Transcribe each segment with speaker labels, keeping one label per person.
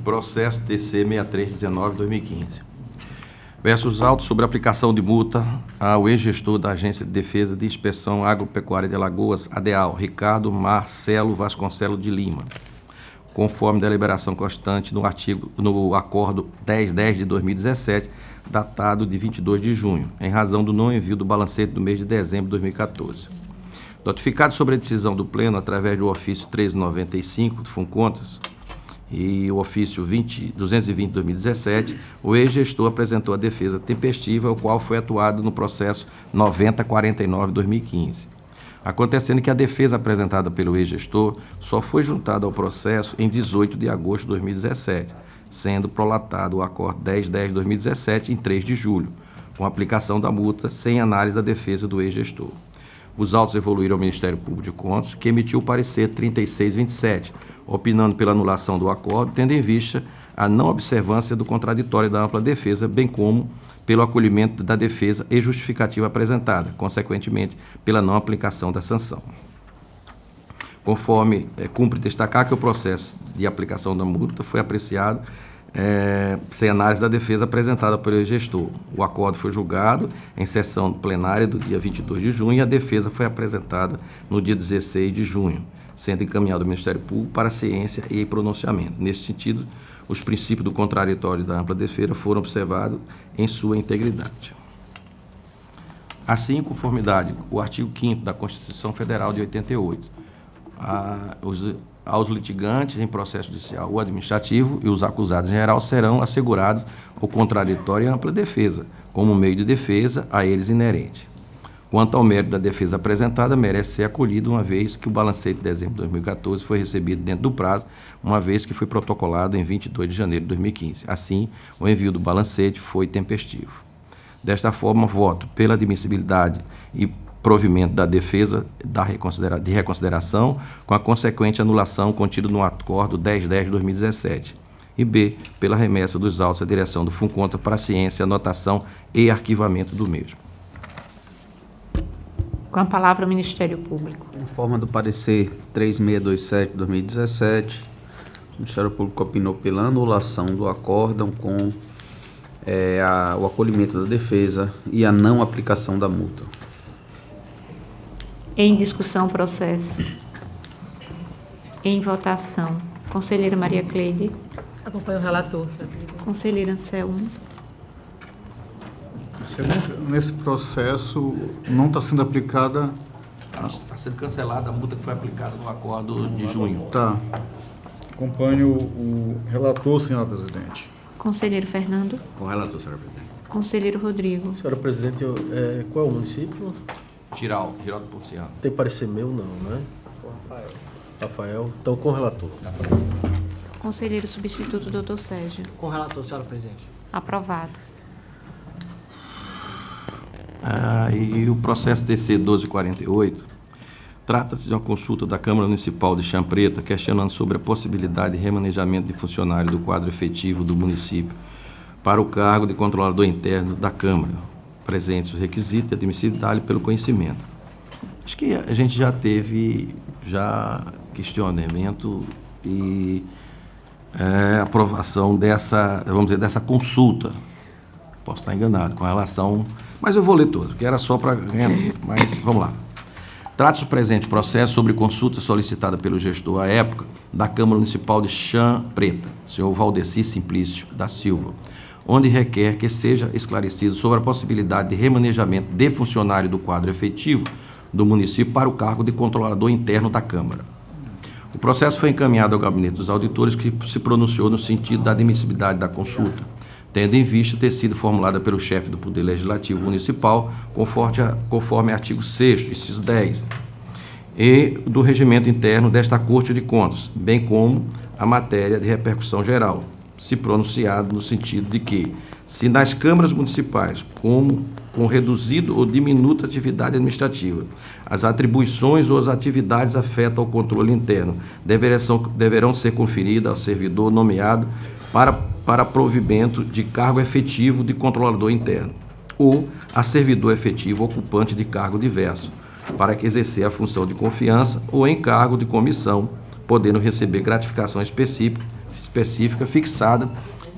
Speaker 1: Processo TC 6319/2015. Versos autos sobre aplicação de multa ao ex-gestor da Agência de Defesa de Inspeção Agropecuária de Alagoas, ADEAL, Ricardo Marcelo Vasconcelos de Lima, conforme deliberação constante no acordo 1010 de 2017, datado de 22 de junho, em razão do não envio do balancete do mês de dezembro de 2014. Notificado sobre a decisão do Pleno através do ofício 1395 do FUNCONTAS e o ofício 220 de 2017, o ex-gestor apresentou a defesa tempestiva, o qual foi atuado no processo 9049 de 2015. Acontecendo que a defesa apresentada pelo ex-gestor só foi juntada ao processo em 18 de agosto de 2017, sendo prolatado o acordo 1010 de 2017 em 3 de julho, com aplicação da multa sem análise da defesa do ex-gestor. Os autos evoluíram ao Ministério Público de Contas, que emitiu o parecer 3627, opinando pela anulação do acordo, tendo em vista a não observância do contraditório da ampla defesa, bem como pelo acolhimento da defesa e justificativa apresentada, consequentemente, pela não aplicação da sanção. Conforme cumpre destacar que o processo de aplicação da multa foi apreciado sem análise da defesa apresentada pelo gestor. O acordo foi julgado em sessão plenária do dia 22 de junho e a defesa foi apresentada no dia 16 de junho, sendo encaminhado ao Ministério Público para ciência e pronunciamento. Neste sentido, os princípios do contraditório da ampla defesa foram observados em sua integridade. Assim, em conformidade com o artigo 5º da Constituição Federal de 88, aos litigantes em processo judicial ou administrativo e os acusados em geral serão assegurados o contraditório e a ampla defesa, como meio de defesa a eles inerente. Quanto ao mérito da defesa apresentada, merece ser acolhido, uma vez que o balancete de dezembro de 2014 foi recebido dentro do prazo, uma vez que foi protocolado em 22 de janeiro de 2015. Assim, o envio do balancete foi tempestivo. Desta forma, voto pela admissibilidade e provimento da defesa de reconsideração, com a consequente anulação contida no acordo 1010 de 2017. E B, pela remessa dos autos à direção do FUNCONTAS para ciência, anotação e arquivamento do mesmo.
Speaker 2: Com a palavra o Ministério Público.
Speaker 3: Em forma do parecer 3627 de 2017, o Ministério Público opinou pela anulação do acórdão com o acolhimento da defesa e a não aplicação da multa.
Speaker 2: Em discussão, processo. Em votação. Conselheira Maria Cleide.
Speaker 4: Acompanho o relator, senhor presidente.
Speaker 2: Conselheira Anselmo.
Speaker 5: Nesse processo não está sendo aplicada...
Speaker 1: Está sendo cancelada a multa que foi aplicada no acordo de junho.
Speaker 5: Tá. Acompanho o relator, senhora presidente.
Speaker 2: Conselheiro Fernando.
Speaker 6: Com o relator, senhora presidente.
Speaker 2: Conselheiro Rodrigo.
Speaker 7: Senhora presidente, qual é o município?
Speaker 1: Giraldo Porciano.
Speaker 7: Tem parecer meu, não, né? Rafael. Então, com o relator.
Speaker 2: Conselheiro substituto, doutor Sérgio.
Speaker 4: Com o relator, senhora presidente.
Speaker 2: Aprovado.
Speaker 1: E o processo TC 1248 trata-se de uma consulta da Câmara Municipal de Chã Preta, questionando sobre a possibilidade de remanejamento de funcionário do quadro efetivo do município para o cargo de controlador interno da Câmara, presentes os requisitos de admissibilidade pelo conhecimento. Acho que a gente já teve questionamento e aprovação dessa, vamos dizer, dessa consulta. Posso estar enganado com relação, mas eu vou ler todo, que era só para ganhar tempo, mas vamos lá. Trata-se o presente processo sobre consulta solicitada pelo gestor à época da Câmara Municipal de Chã Preta, senhor Valdeci Simplício da Silva, onde requer que seja esclarecido sobre a possibilidade de remanejamento de funcionário do quadro efetivo do município para o cargo de controlador interno da Câmara. O processo foi encaminhado ao Gabinete dos Auditores, que se pronunciou no sentido da admissibilidade da consulta, tendo em vista ter sido formulada pelo chefe do Poder Legislativo Municipal, conforme artigo 6º, inciso 10, e do regimento interno desta Corte de Contas, bem como a matéria de repercussão geral, se pronunciado no sentido de que, se nas câmaras municipais, com reduzido ou diminuta atividade administrativa, as atribuições ou as atividades afetam ao controle interno deverão ser conferidas ao servidor nomeado para provimento de cargo efetivo de controlador interno, ou a servidor efetivo ocupante de cargo diverso, para que exercer a função de confiança ou encargo de comissão, podendo receber gratificação específica específica fixada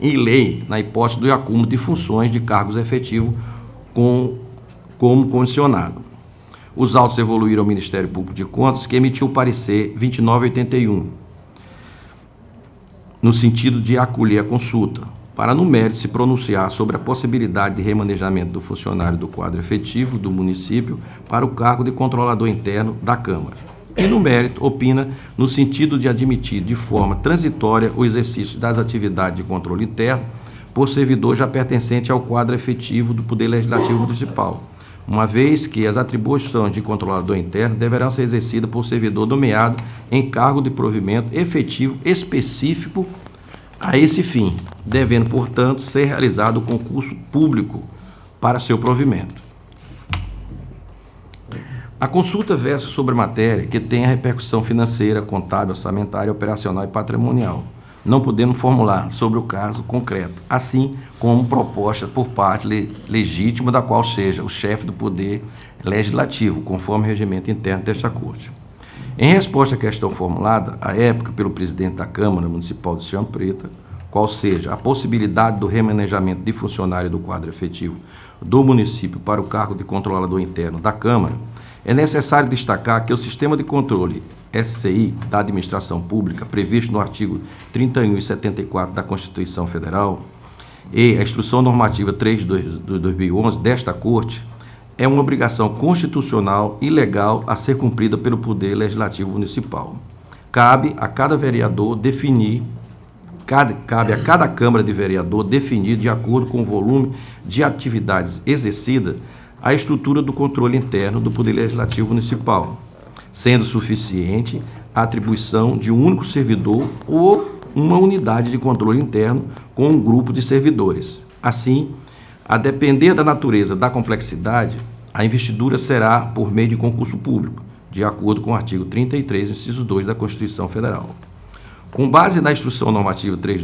Speaker 1: em lei, na hipótese do acúmulo de funções de cargos efetivos como comissionado. Os autos evoluíram ao Ministério Público de Contas, que emitiu o parecer 2981, no sentido de acolher a consulta, para, no mérito, se pronunciar sobre a possibilidade de remanejamento do funcionário do quadro efetivo do município para o cargo de controlador interno da Câmara. E, no mérito, opina no sentido de admitir de forma transitória o exercício das atividades de controle interno por servidor já pertencente ao quadro efetivo do Poder Legislativo Municipal, uma vez que as atribuições de controlador interno deverão ser exercidas por servidor nomeado em cargo de provimento efetivo específico a esse fim, devendo, portanto, ser realizado o concurso público para seu provimento. A consulta versa sobre matéria que tem a repercussão financeira, contábil, orçamentária, operacional e patrimonial, não podendo formular sobre o caso concreto, assim como proposta por parte legítima da qual seja o chefe do Poder Legislativo, conforme o regimento interno desta Corte. Em resposta à questão formulada, à época, pelo presidente da Câmara Municipal de Champreta, qual seja a possibilidade do remanejamento de funcionário do quadro efetivo do município para o cargo de controlador interno da Câmara, é necessário destacar que o sistema de controle SCI da administração pública, previsto no artigo 31 e 74 da Constituição Federal, e a Instrução Normativa 3 de 2011 desta Corte, é uma obrigação constitucional e legal a ser cumprida pelo Poder Legislativo Municipal. Cabe a cada vereador definir, cabe a cada Câmara de Vereador definir, de acordo com o volume de atividades exercidas, a estrutura do controle interno do Poder Legislativo Municipal, sendo suficiente a atribuição de um único servidor ou uma unidade de controle interno com um grupo de servidores. Assim, a depender da natureza da complexidade, a investidura será por meio de concurso público, de acordo com o artigo 33, inciso 2 da Constituição Federal. Com base na Instrução Normativa 3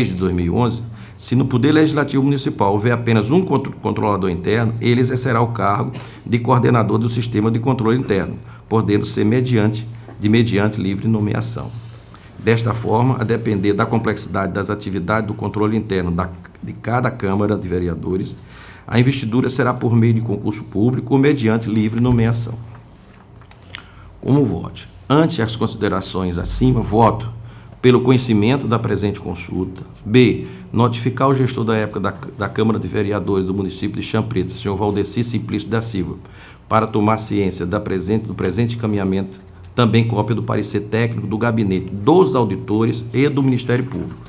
Speaker 1: de 2011, se no Poder Legislativo Municipal houver apenas um controlador interno, ele exercerá o cargo de coordenador do sistema de controle interno, podendo ser mediante livre nomeação. Desta forma, a depender da complexidade das atividades do controle interno de cada Câmara de Vereadores, a investidura será por meio de concurso público ou mediante livre nomeação. Como vote? Ante as considerações acima, voto pelo conhecimento da presente consulta. B. Notificar o gestor da época da Câmara de Vereadores do município de Champreta, senhor Valdeci Simplício da Silva, para tomar ciência do presente encaminhamento, também cópia do parecer técnico do gabinete dos auditores e do Ministério Público.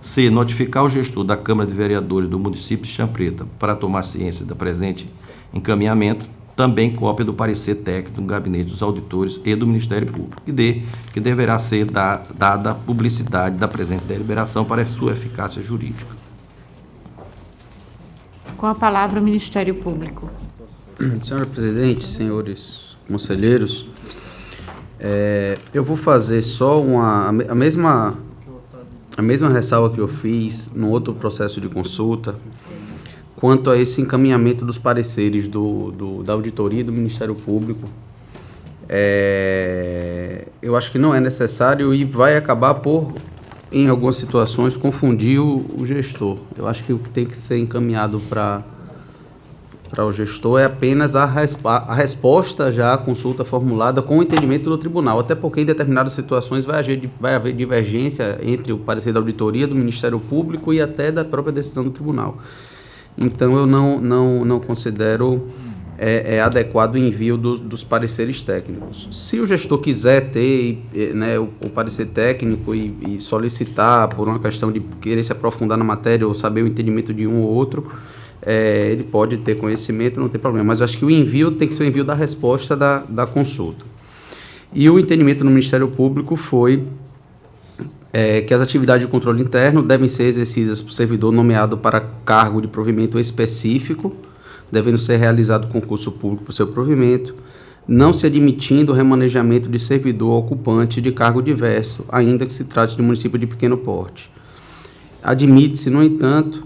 Speaker 1: C. Notificar o gestor da Câmara de Vereadores do município de Champreta, para tomar ciência do presente encaminhamento, também cópia do parecer técnico do gabinete dos auditores e do Ministério Público. E D, que deverá ser dada publicidade da presente deliberação para sua eficácia jurídica.
Speaker 2: Com a palavra o Ministério Público.
Speaker 3: Senhora Presidente, senhores conselheiros, eu vou fazer só a mesma ressalva que eu fiz no outro processo de consulta, quanto a esse encaminhamento dos pareceres da auditoria e do Ministério Público. Eu acho que não é necessário e vai acabar por, em algumas situações, confundir o gestor. Eu acho que o que tem que ser encaminhado para o gestor é apenas a resposta já à consulta formulada com o entendimento do tribunal, até porque em determinadas situações vai haver divergência entre o parecer da auditoria, do Ministério Público e até da própria decisão do tribunal. Então, eu não considero adequado o envio dos pareceres técnicos. Se o gestor quiser ter o parecer técnico e solicitar por uma questão de querer se aprofundar na matéria ou saber o entendimento de um ou outro, ele pode ter conhecimento, não tem problema. Mas eu acho que o envio tem que ser o envio da resposta da consulta. E o entendimento no Ministério Público foi que as atividades de controle interno devem ser exercidas por servidor nomeado para cargo de provimento específico, devendo ser realizado concurso público para o seu provimento, não se admitindo o remanejamento de servidor ocupante de cargo diverso, ainda que se trate de município de pequeno porte. Admite-se, no entanto,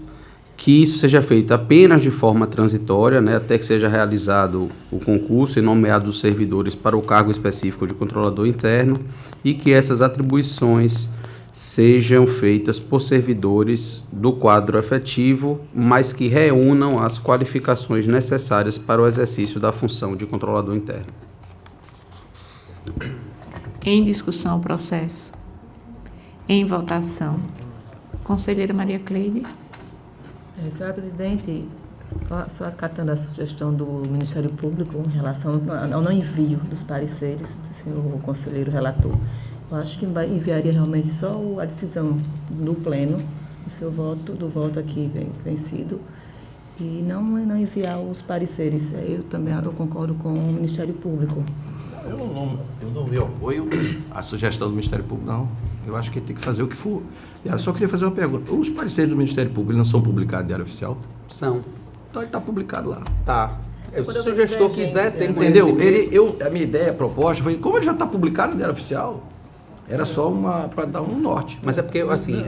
Speaker 3: que isso seja feito apenas de forma transitória, até que seja realizado o concurso e nomeados os servidores para o cargo específico de controlador interno, e que essas atribuições sejam feitas por servidores do quadro efetivo, mas que reúnam as qualificações necessárias para o exercício da função de controlador interno.
Speaker 2: Em discussão o processo. Em votação. Conselheira Maria Cleide.
Speaker 4: Senhora presidente, só acatando a sugestão do Ministério Público em relação ao não envio dos pareceres, senhor conselheiro relator, eu acho que enviaria realmente só a decisão no pleno, do voto aqui vencido, e não enviar os pareceres. Eu concordo com o Ministério Público.
Speaker 1: Eu não me apoio à sugestão do Ministério Público, não. Eu acho que tem que fazer o que for. Eu só queria fazer uma pergunta. Os pareceres do Ministério Público não são publicados em Diário Oficial?
Speaker 3: São.
Speaker 1: Então ele está publicado lá.
Speaker 3: Tá. Se o gestor quiser, tem
Speaker 1: Entendeu?
Speaker 3: conhecimento.
Speaker 1: A minha ideia, a proposta foi, como ele já está publicado no Diário Oficial, era só para dar um norte.
Speaker 3: Mas é porque, assim,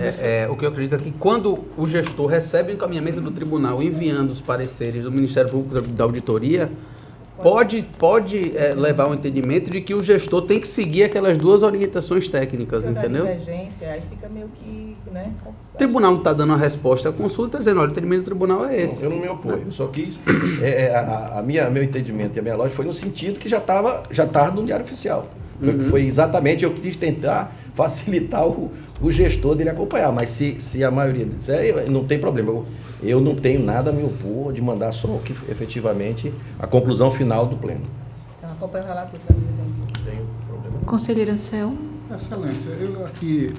Speaker 3: o que eu acredito é que quando o gestor recebe o encaminhamento do tribunal enviando os pareceres do Ministério Público da Auditoria, pode levar ao entendimento de que o gestor tem que seguir aquelas duas orientações técnicas, entendeu?
Speaker 4: Divergência, aí fica meio que, né?
Speaker 3: O tribunal não está dando a resposta à consulta, dizendo, olha, o entendimento do tribunal é esse.
Speaker 1: Eu não me oponho, eu só quis. Meu entendimento e a minha lógica foi no sentido que já estava no Diário Oficial. Foi exatamente, eu quis tentar facilitar o gestor dele acompanhar, mas se a maioria disser, não tem problema. Eu não tenho nada a me opor de mandar só o que efetivamente a conclusão final do pleno.
Speaker 4: Então, acompanha o relato, senhor presidente.
Speaker 1: Não tenho problema.
Speaker 2: Conselheiro Anselmo.
Speaker 5: Excelência, eu aqui,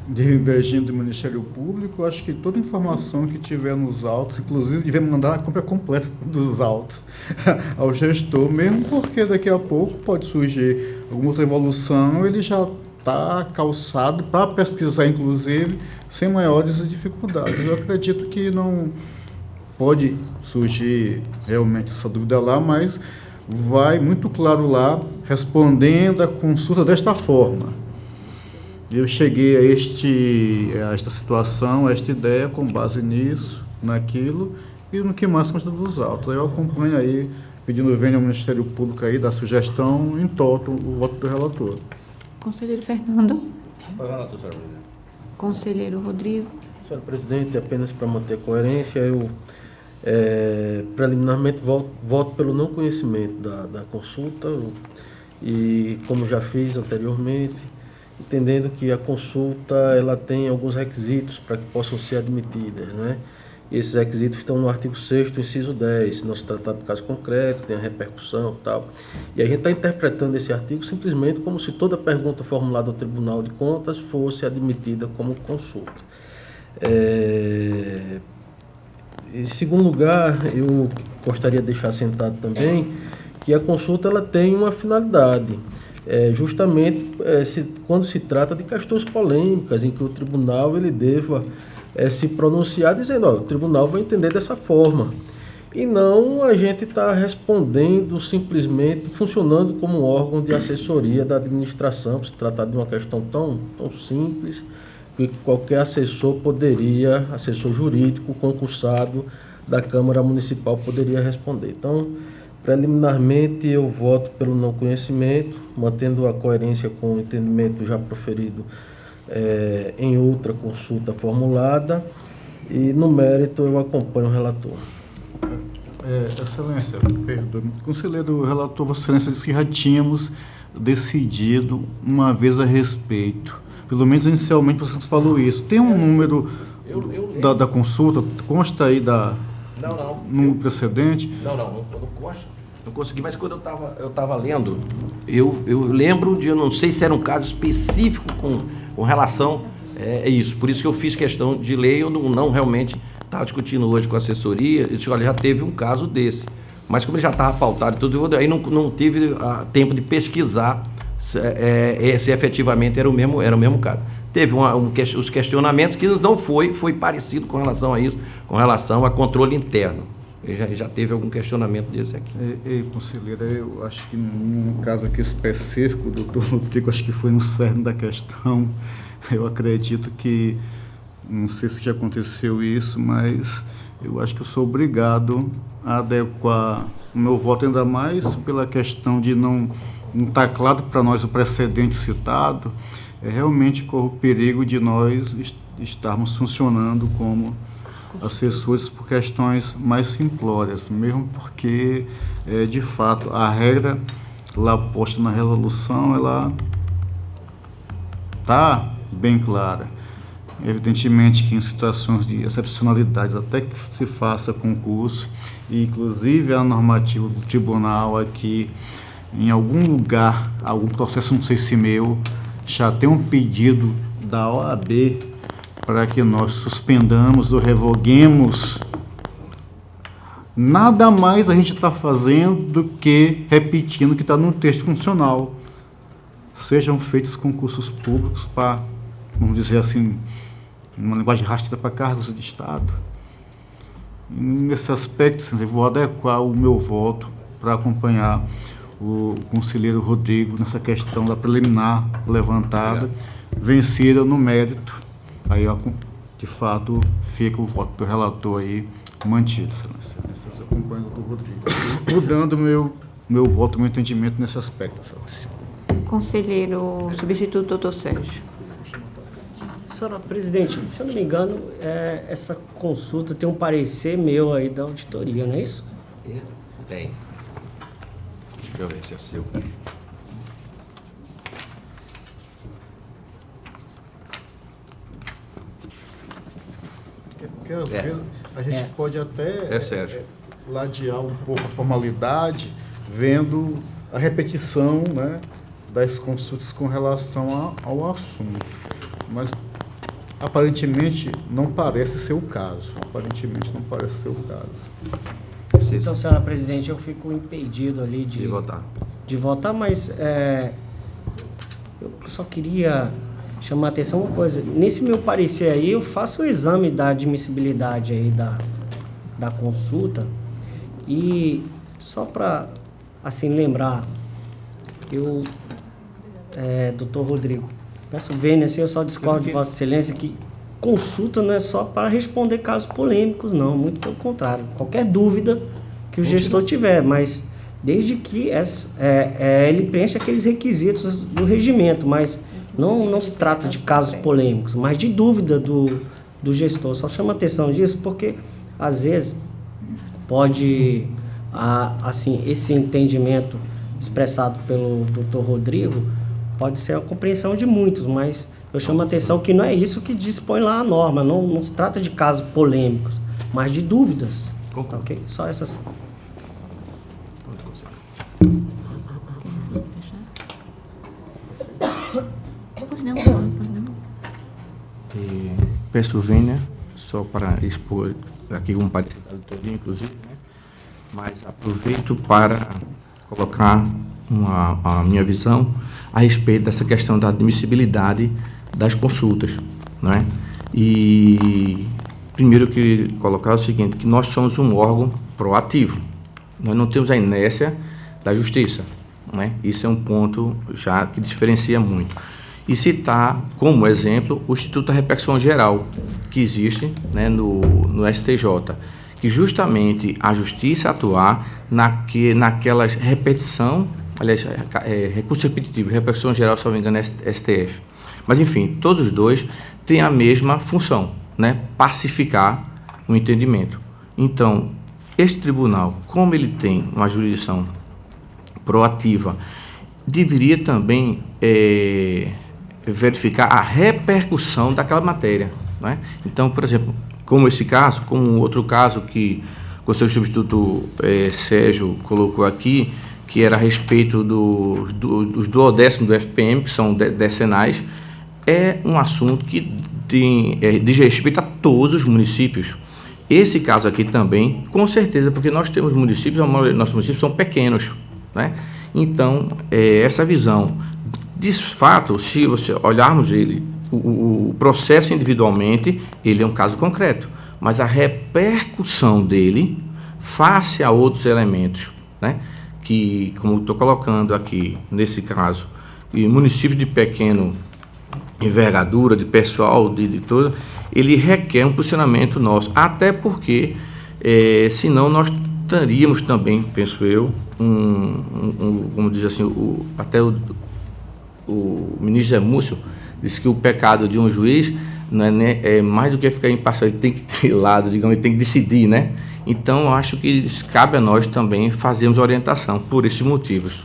Speaker 5: divergindo do Ministério Público, acho que toda informação que tiver nos autos, inclusive devemos mandar a cópia completa dos autos ao gestor, mesmo porque daqui a pouco pode surgir alguma outra evolução, ele já está calçado para pesquisar, inclusive, sem maiores dificuldades. Eu acredito que não pode surgir realmente essa dúvida lá, mas vai muito claro lá, respondendo a consulta desta forma. Eu cheguei a esta situação, a esta ideia, com base nisso, naquilo, e no que mais consta dos autos. Eu acompanho aí, pedindo venha ao Ministério Público aí, da sugestão, em toto o voto do relator.
Speaker 2: Conselheiro Fernando.
Speaker 7: Para o relator, senhora presidente.
Speaker 2: Conselheiro Rodrigo.
Speaker 7: Senhora presidente, apenas para manter a coerência, eu preliminarmente voto pelo não conhecimento da consulta, e como já fiz anteriormente, entendendo que a consulta ela tem alguns requisitos para que possam ser admitidas, né? E esses requisitos estão no artigo 6º, inciso 10, se não se tratar de caso concreto, tem a repercussão e tal. E a gente está interpretando esse artigo simplesmente como se toda pergunta formulada ao Tribunal de Contas fosse admitida como consulta. Em segundo lugar, eu gostaria de deixar assentado também que a consulta ela tem uma finalidade, justamente quando se trata de questões polêmicas, em que o tribunal ele deva se pronunciar dizendo, o tribunal vai entender dessa forma. E não a gente está respondendo simplesmente, funcionando como um órgão de assessoria da administração, por se tratar de uma questão tão simples, que qualquer assessor jurídico, concursado da Câmara Municipal poderia responder. Então, preliminarmente, eu voto pelo não conhecimento, mantendo a coerência com o entendimento já proferido em outra consulta formulada, e no mérito eu acompanho o relator.
Speaker 5: Excelência, perdoe. Conselheiro relator, Vossa Excelência disse que já tínhamos decidido uma vez a respeito. Pelo menos inicialmente você falou isso. Tem um número da consulta, consta aí no precedente?
Speaker 1: Não consta. Não consegui, mas quando eu estava lendo, eu lembro de, eu não sei se era um caso específico com relação a isso. Por isso que eu fiz questão de ler, eu não realmente estava discutindo hoje com a assessoria. Eu disse, olha, já teve um caso desse. Mas como ele já estava pautado e tudo, aí não tive tempo de pesquisar se efetivamente era o mesmo caso. Teve os questionamentos que não foi parecido com relação a isso, com relação a controle interno. Já teve algum questionamento desse aqui.
Speaker 5: Conselheira, eu acho que num caso aqui específico, doutor Rodrigo, acho que foi no cerne da questão, eu acredito que, não sei se já aconteceu isso, mas eu acho que eu sou obrigado a adequar o meu voto, ainda mais pela questão de não estar claro para nós o precedente citado. realmente corre o perigo de nós estarmos funcionando como assessores por questões mais simplórias, mesmo porque, de fato, a regra lá posta na resolução, ela está bem clara. Evidentemente que em situações de excepcionalidades, até que se faça concurso, e inclusive a normativa do tribunal aqui, em algum lugar, algum processo, não sei se meu, já tem um pedido da OAB para que nós suspendamos ou revoguemos. Nada mais a gente está fazendo do que repetindo o que está no texto constitucional. Sejam feitos concursos públicos para, vamos dizer assim, uma linguagem rasteira, para cargos de Estado. E nesse aspecto, eu vou adequar o meu voto para acompanhar o conselheiro Rodrigo nessa questão da preliminar levantada, vencida no mérito. Aí, de fato, fica o voto do relator aí mantido, excelência. Eu acompanho o doutor Rodrigo. Mudando meu voto, meu entendimento nesse aspecto, excelência.
Speaker 2: Conselheiro substituto, doutor Sérgio.
Speaker 6: Senhora presidente, se eu não me engano, essa consulta tem um parecer meu aí da auditoria, não é isso?
Speaker 1: Tem. Deixa eu ver se é seu.
Speaker 5: Porque às vezes a gente pode até
Speaker 1: Sérgio.
Speaker 5: ladear um pouco a formalidade, vendo a repetição, né, das consultas com relação ao assunto. Mas aparentemente não parece ser o caso. Aparentemente não parece ser o caso.
Speaker 6: Então, senhora presidente, eu fico impedido ali
Speaker 1: De votar.
Speaker 6: de votar, mas eu só queria chamar a atenção uma coisa. Nesse meu parecer aí, eu faço o exame da admissibilidade aí da consulta e só para, assim, lembrar, doutor Rodrigo, peço vênia, assim, eu só discordo de Vossa Excelência que consulta não é só para responder casos polêmicos, não, muito pelo contrário. Qualquer dúvida que o gestor tiver, mas desde que ele preencha aqueles requisitos do regimento, mas não se trata de casos polêmicos, mas de dúvida do gestor. Só chama atenção disso porque, às vezes, pode, assim, esse entendimento expressado pelo doutor Rodrigo pode ser a compreensão de muitos, mas eu chamo a atenção que não é isso que dispõe lá a norma. Não se trata de casos polêmicos, mas de dúvidas. Tá, ok? Só essas.
Speaker 2: Pois não, pois não.
Speaker 1: Peço vênia, só para expor aqui um parecer da auditoria, inclusive, né? Mas aproveito para colocar a minha visão a respeito dessa questão da admissibilidade das consultas, não é? E primeiro eu queria colocar o seguinte, que nós somos um órgão proativo, nós não temos a inércia da justiça, não é? Isso é um ponto já que diferencia muito. E citar como exemplo o Instituto da Repercussão Geral, que existe, né, no STJ, que justamente a justiça atuar naquelas repetição, aliás, recurso repetitivo, repercussão geral, se não me engano, é STF. Mas, enfim, todos os dois têm a mesma função, né? Pacificar o entendimento. Então, este tribunal, como ele tem uma jurisdição proativa, deveria também verificar a repercussão daquela matéria, né? Então, por exemplo, como esse caso, como outro caso que o conselheiro substituto Sérgio colocou aqui, que era a respeito dos duodécimos do FPM, que são decenais, é um assunto que diz respeito a todos os municípios. Esse caso aqui também, com certeza, porque nós temos municípios, a maioria dos nossos municípios são pequenos, né? Então, essa visão, de fato, se você olharmos ele, o processo individualmente, ele é um caso concreto, mas a repercussão dele face a outros elementos, né? Que, como estou colocando aqui, nesse caso, e municípios de pequeno envergadura, de pessoal, de tudo, ele requer um posicionamento nosso, até porque, senão nós teríamos também, penso eu, como diz assim, até o ministro Zé Múcio
Speaker 8: Diz que o pecado de um juiz não é mais do que ficar imparcial, ele tem que ter lado, digamos, ele tem que decidir, né? Então, eu acho que cabe a nós também fazermos orientação por esses motivos.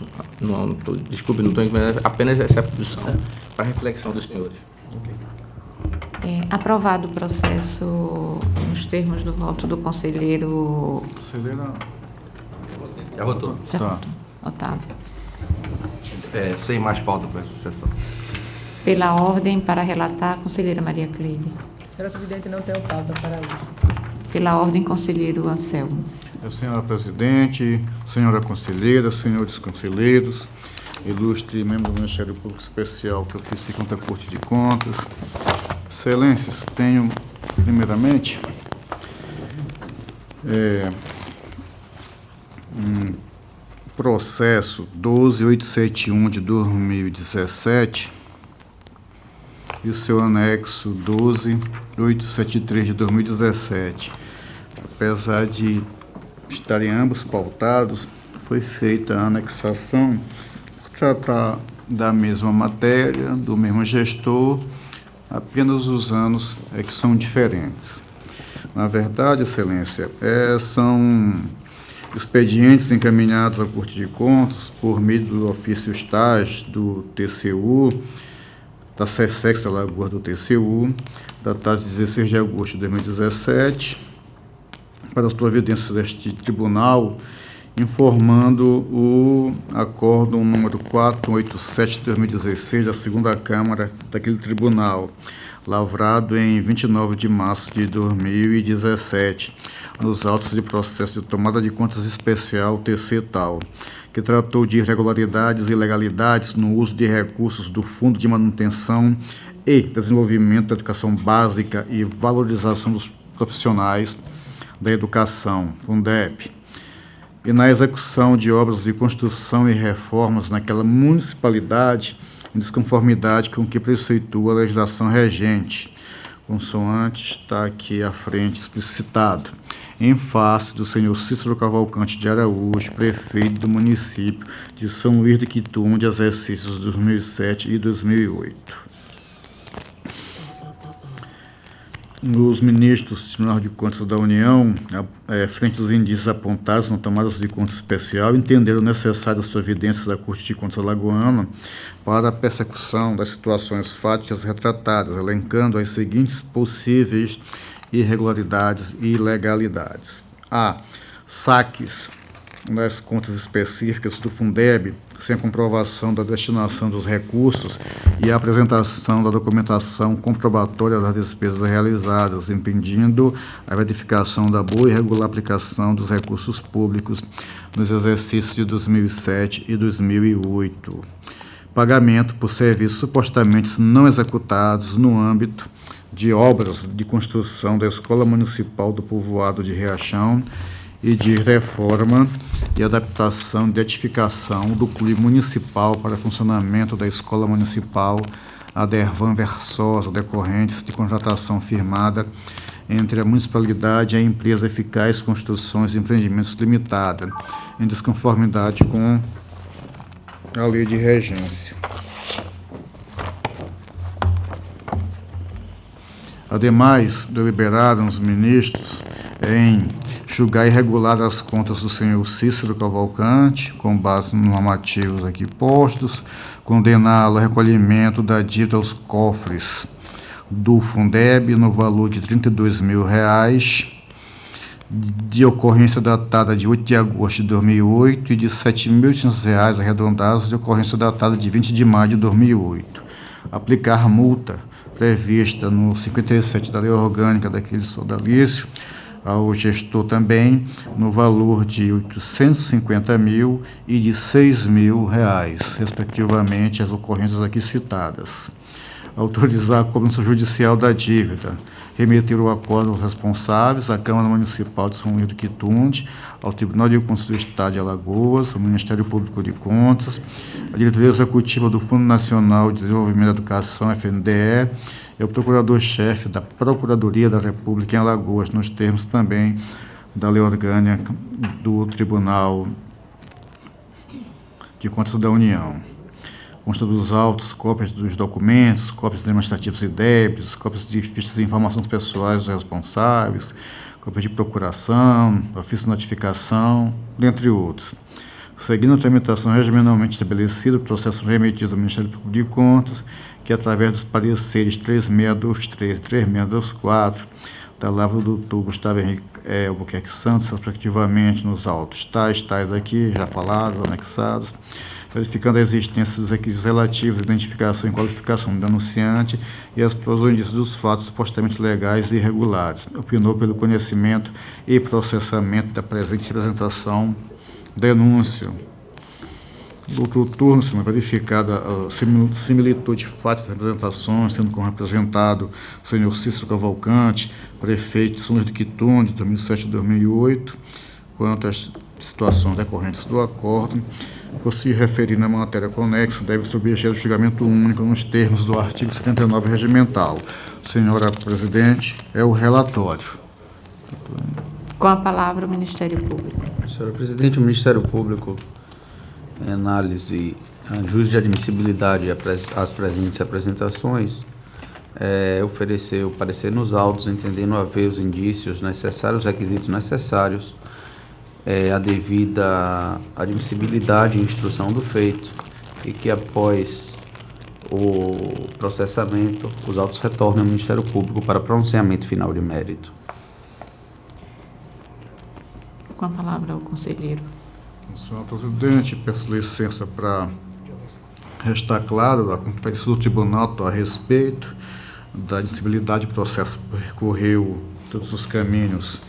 Speaker 8: Desculpe, não estou entendendo, apenas essa é a posição para reflexão dos senhores.
Speaker 2: Aprovado o processo nos termos do voto do conselheiro...
Speaker 5: Conselheira...
Speaker 1: Já votou.
Speaker 2: Já
Speaker 5: Tá.
Speaker 2: votou. Otávio.
Speaker 1: Sem mais pauta para essa sessão.
Speaker 2: Pela ordem, para relatar, conselheira Maria Cleide.
Speaker 4: Senhora presidente, não tenho pauta para hoje.
Speaker 2: Pela ordem, conselheiro Anselmo.
Speaker 5: Senhora presidente, senhora conselheira, senhores conselheiros, ilustre membro do Ministério Público Especial que oficia contra a Corte de Contas. Excelências, tenho, primeiramente, um processo 12871 de 2017 e o seu anexo 12873 de 2017. Apesar de estarem ambos pautados, foi feita a anexação por tratar da mesma matéria, do mesmo gestor, apenas os anos é que são diferentes. Na verdade, Excelência, são expedientes encaminhados à Corte de Contas por meio do ofício estágio do TCU, da SESEX Alagoas do TCU, datado de 16 de agosto de 2017, para as providências deste tribunal, informando o acórdão número 487 de 2016 da segunda Câmara daquele tribunal, lavrado em 29 de março de 2017, nos autos de processo de tomada de contas especial TC tal, que tratou de irregularidades e ilegalidades no uso de recursos do Fundo de Manutenção e Desenvolvimento da Educação Básica e Valorização dos Profissionais da Educação, Fundeb, e na execução de obras de construção e reformas naquela municipalidade em desconformidade com o que preceitua a legislação regente, consoante está aqui à frente explicitado, em face do senhor Cícero Cavalcante de Araújo, prefeito do município de São Luís de Quitum, de exercícios 2007 e 2008. Os ministros do Tribunal de Contas da União, frente aos indícios apontados na tomada de conta especial, entenderam necessárias providências da Corte de Contas alagoana para a persecução das situações fáticas retratadas, elencando as seguintes possíveis irregularidades e ilegalidades. A. Saques nas contas específicas do Fundeb, sem a comprovação da destinação dos recursos e a apresentação da documentação comprobatória das despesas realizadas, impedindo a verificação da boa e regular aplicação dos recursos públicos nos exercícios de 2007 e 2008. Pagamento por serviços supostamente não executados no âmbito de obras de construção da Escola Municipal do Povoado de Riachão e de reforma e adaptação de edificação do Clube Municipal para funcionamento da Escola Municipal Adervan Versosa, decorrentes de contratação firmada entre a municipalidade e a empresa Eficaz Construções e Empreendimentos Limitada, em desconformidade com a lei de regência. Ademais, deliberaram os ministros em julgar irregular as contas do senhor Cícero Cavalcante, com base nos normativos aqui postos, condená-lo ao recolhimento da dívida aos cofres do Fundeb no valor de R$ 32.000, de ocorrência datada de 8 de agosto de 2008 e de R$ 7.800 arredondados de ocorrência datada de 20 de maio de 2008. Aplicar multa prevista no 57 da Lei Orgânica daquele sodalício ao gestor também no valor de R$ 850.000 e de R$ 6.000, respectivamente, as ocorrências aqui citadas. Autorizar a cobrança judicial da dívida, remeter o acordo aos responsáveis, à Câmara Municipal de São Luís do Quitunde, ao Tribunal de Contas do Estado de Alagoas, ao Ministério Público de Contas, à Diretoria Executiva do Fundo Nacional de Desenvolvimento da Educação, FNDE, e ao Procurador-Chefe da Procuradoria da República em Alagoas, nos termos também da Lei Orgânica do Tribunal de Contas da União. consta dos autos, cópias dos documentos, cópias demonstrativos e débitos, cópias de fichas e informações pessoais dos responsáveis, cópias de procuração, ofício de notificação, dentre outros. Seguindo a tramitação regimentalmente estabelecida, o processo remetido ao Ministério Público de Contas, que através dos pareceres 3623 e 3624, da lavra do doutor Gustavo Henrique Albuquerque Santos, respectivamente, nos autos tais aqui, já falados, anexados, verificando a existência dos requisitos relativos à identificação e qualificação do denunciante e as provas ou indícios dos fatos supostamente legais e irregulares, opinou pelo conhecimento e processamento da presente representação denúncia. No outro turno, sendo verificada a similitude de fatos de representações, sendo como representado o senhor Cícero Cavalcante, prefeito de São Luís do Quitunde, de 2007 e 2008, quanto às situações decorrentes do acórdão, por se referir na matéria conexa, deve ser objeto de julgamento único nos termos do artigo 59 regimental. Senhora Presidente, é o relatório.
Speaker 2: Com a palavra o Ministério Público.
Speaker 3: Senhora Presidente, o Ministério Público, em análise, juízo de admissibilidade às presentes apresentações, ofereceu parecer nos autos, entendendo haver os indícios necessários, os requisitos necessários, a devida admissibilidade e instrução do feito, e que após o processamento, os autos retornem ao Ministério Público para pronunciamento final de mérito.
Speaker 2: Com a palavra o conselheiro.
Speaker 5: Senhor Presidente, peço licença para restar claro a competência do tribunal a respeito da admissibilidade do processo que percorreu todos os caminhos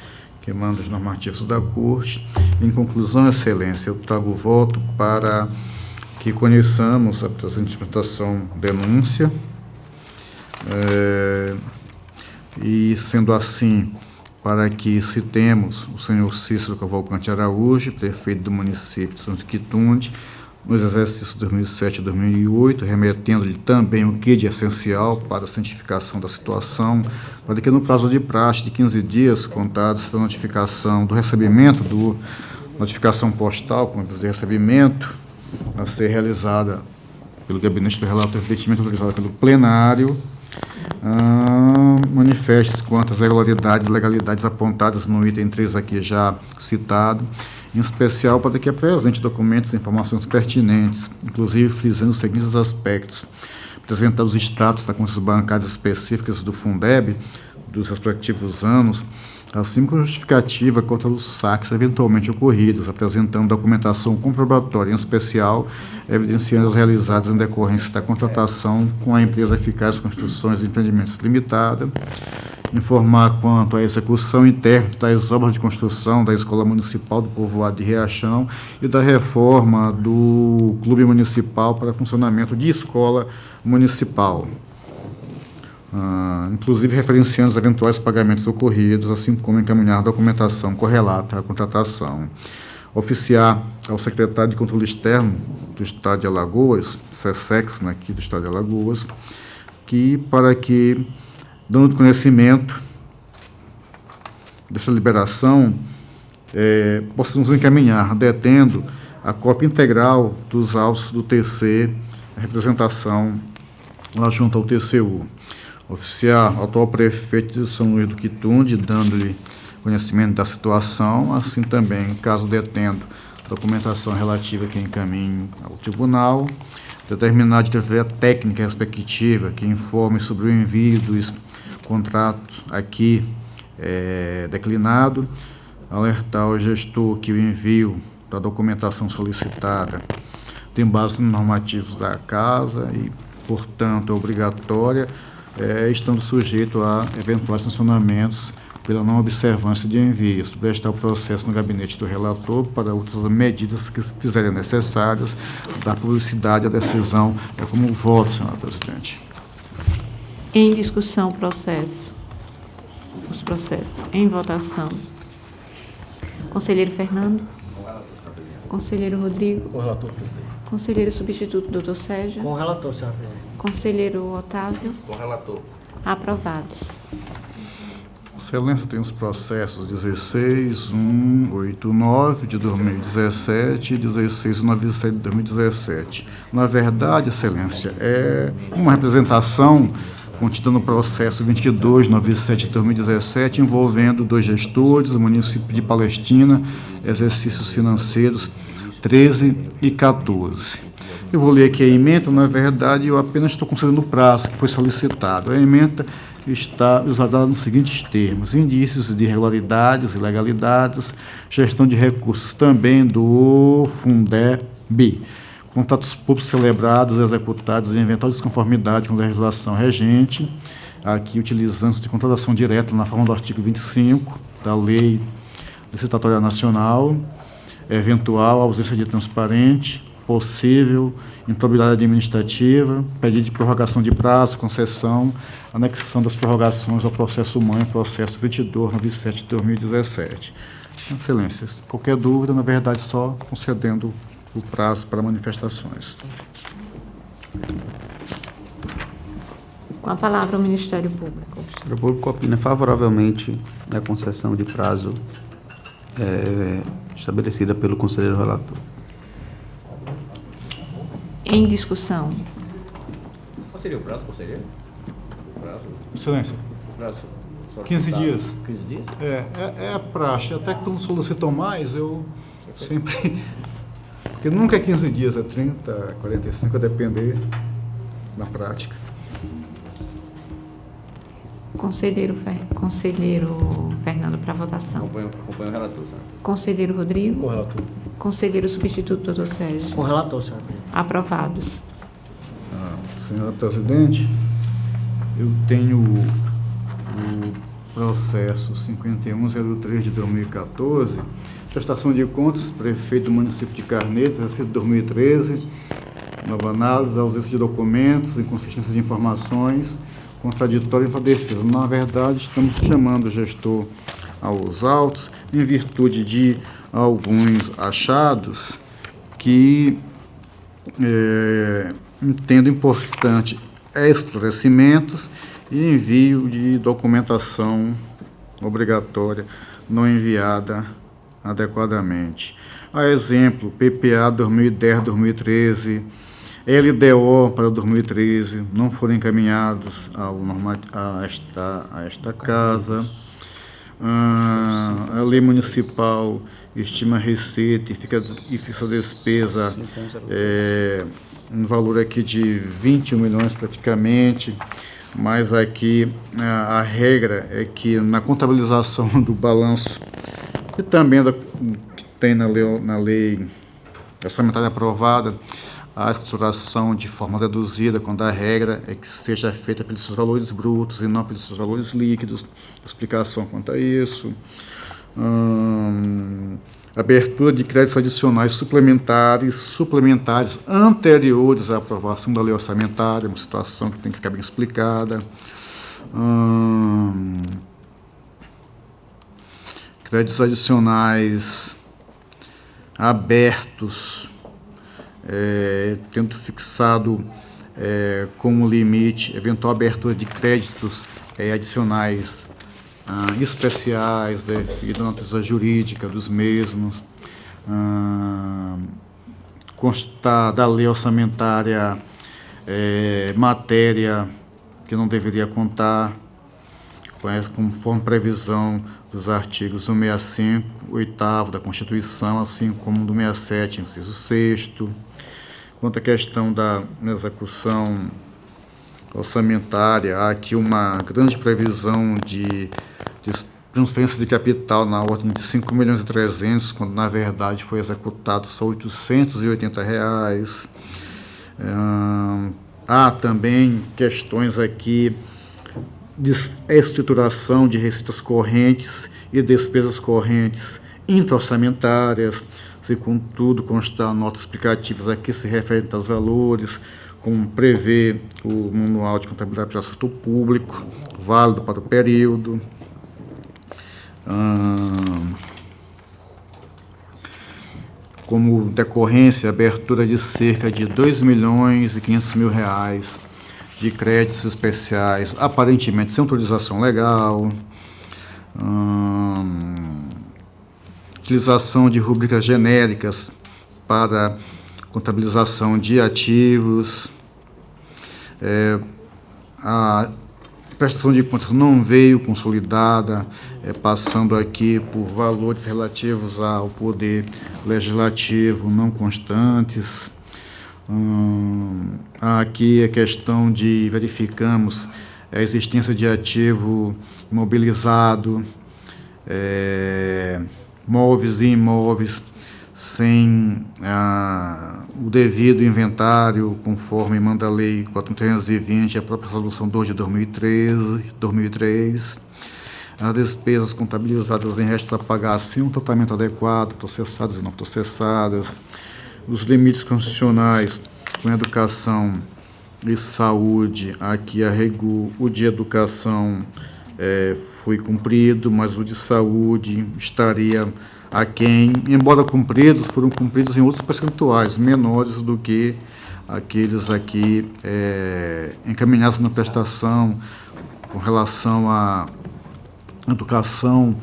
Speaker 5: que mandam os normativos da Corte. Em conclusão, Excelência, eu trago o voto para que conheçamos a presente apresentação denúncia e, sendo assim, para que citemos o senhor Cícero Cavalcante Araújo, prefeito do município de São Luís do Quitunde, nos exercícios 2007 e 2008, remetendo-lhe também o que de essencial para a cientificação da situação, para que no prazo de praxe de 15 dias, contados da notificação do recebimento, notificação postal, com aviso de recebimento, a ser realizada pelo gabinete do relator, evidentemente autorizada pelo plenário, manifestes quanto às regularidades e legalidades apontadas no item 3 aqui já citado, em especial para que apresente documentos e informações pertinentes, inclusive frisando os seguintes aspectos: apresentar os extratos das contas bancárias específicas do Fundeb dos respectivos anos, assim como justificativa contra os saques eventualmente ocorridos, apresentando documentação comprobatória, em especial evidenciando as realizadas em decorrência da contratação com a empresa Eficaz Construções e Empreendimentos Limitada, informar quanto à execução interna das obras de construção da Escola Municipal do Povoado de Riachão e da reforma do Clube Municipal para funcionamento de escola municipal, inclusive referenciando os eventuais pagamentos ocorridos, assim como encaminhar a documentação correlata à contratação. Oficiar ao secretário de Controle Externo do Estado de Alagoas, SESEX, aqui do Estado de Alagoas, para que, dando conhecimento dessa liberação, possamos encaminhar, detendo a cópia integral dos autos do TC, a representação lá junto ao TCU. Oficiar ao atual prefeito de São Luís do Quitunde, dando-lhe conhecimento da situação, assim também, caso detendo documentação relativa que encaminhe ao tribunal, determinar a diretoria técnica respectiva que informe sobre o envio dos contratos aqui declinado, alertar o gestor que o envio da documentação solicitada tem base nos normativos da casa e, portanto, é obrigatória, estando sujeito a eventuais sancionamentos pela não observância de envios, prestar o processo no gabinete do relator para outras medidas que fizerem necessárias, dar publicidade à decisão. É como voto, senhora Presidente.
Speaker 2: Em discussão, processo. Os processos. Em votação. Conselheiro Fernando. Conselheiro Rodrigo.
Speaker 7: Com o relator.
Speaker 2: Conselheiro substituto, doutor Sérgio.
Speaker 6: Com o relator, senhora presidente.
Speaker 2: Conselheiro Otávio.
Speaker 1: Com o relator.
Speaker 2: Aprovados.
Speaker 5: Excelência, tem os processos 16.189 de 2017 e 16.97 de 2017. Na verdade, Excelência, é uma representação contida no processo 22.97 de 2017, envolvendo 2 gestores, o município de Palestina, exercícios financeiros 13 e 14. Eu vou ler aqui a ementa, na verdade, eu apenas estou concedendo o prazo que foi solicitado. A ementa está usada nos seguintes termos: indícios de irregularidades, ilegalidades, gestão de recursos também do Fundeb, contratos públicos celebrados, executados em eventual desconformidade com a legislação regente, aqui utilizando-se de contratação direta na forma do artigo 25 da Lei Licitatória Nacional, eventual ausência de transparente, possível improbidade administrativa, pedido de prorrogação de prazo, concessão, anexação das prorrogações ao processo mãe, processo 22.97 de 2017. Excelência, qualquer dúvida, na verdade, só concedendo o prazo para manifestações.
Speaker 2: Com a palavra o Ministério Público.
Speaker 3: O Ministério Público opina favoravelmente na concessão de prazo estabelecida pelo conselheiro relator.
Speaker 2: Em discussão.
Speaker 8: Qual seria o prazo, conselheiro?
Speaker 5: Excelência,
Speaker 8: Prazo
Speaker 5: 15 dias.
Speaker 8: 15 dias?
Speaker 5: É a praxe. Até que quando solicitam mais, eu sempre... Porque nunca é 15 dias, é 30, 45, a depender na prática.
Speaker 2: Conselheiro Fernando, para votação.
Speaker 8: Acompanho o relator, senhor.
Speaker 2: Conselheiro Rodrigo.
Speaker 7: Com o relator.
Speaker 2: Conselheiro substituto, doutor Sérgio.
Speaker 6: Com o relator, senhor.
Speaker 2: Aprovados.
Speaker 5: Senhora Presidente, eu tenho o processo 5103 de 2014, prestação de contas, prefeito do município de Carneiro, exercício de 2013, nova análise, ausência de documentos, inconsistência de informações, contraditório para a defesa. Na verdade, estamos chamando o gestor aos autos em virtude de alguns achados que entendo importante esclarecimentos e envio de documentação obrigatória não enviada adequadamente. A exemplo, PPA 2010-2013, LDO para 2013 não foram encaminhados a esta casa. A lei municipal estima receita e fixa despesa um valor aqui de 21 milhões praticamente, mas aqui a regra é que na contabilização do balanço e também que tem na lei orçamentária aprovada, a estruturação de forma reduzida, quando a regra é que seja feita pelos seus valores brutos e não pelos seus valores líquidos. Explicação quanto a isso. Abertura de créditos adicionais suplementares anteriores à aprovação da lei orçamentária, uma situação que tem que ficar bem explicada. Créditos adicionais abertos, tendo fixado como limite eventual abertura de créditos adicionais especiais devido à natureza jurídica dos mesmos, constar da lei orçamentária matéria que não deveria contar, conforme previsão dos artigos 165, 8º da Constituição, assim como do 67, inciso 6º. Quanto à questão da execução orçamentária, há aqui uma grande previsão de transferência de capital na ordem de 5.300.000, quando na verdade foi executado só R$ 880. Há também questões aqui de estruturação de receitas correntes e despesas correntes intra-orçamentárias, se contudo constar notas explicativas aqui se referem aos valores, como prevê o Manual de Contabilidade para o Setor Público, válido para o período. Como decorrência, abertura de cerca de R$ 2.500.000 de créditos especiais, aparentemente sem autorização legal. Utilização de rubricas genéricas para contabilização de ativos. A prestação de contas não veio consolidada, passando aqui por valores relativos ao poder legislativo não constantes. Aqui a questão de verificamos a existência de ativo imobilizado, móveis e imóveis sem o devido inventário, conforme manda a Lei 4.320 e a própria Resolução 2 de 2003. As despesas contabilizadas em resto a pagar sem um tratamento adequado, processadas e não processadas. Os limites constitucionais com educação e saúde, aqui o de educação foi cumprido, mas o de saúde estaria aquém, embora cumpridos, foram cumpridos em outros percentuais menores do que aqueles aqui encaminhados na prestação com relação à educação,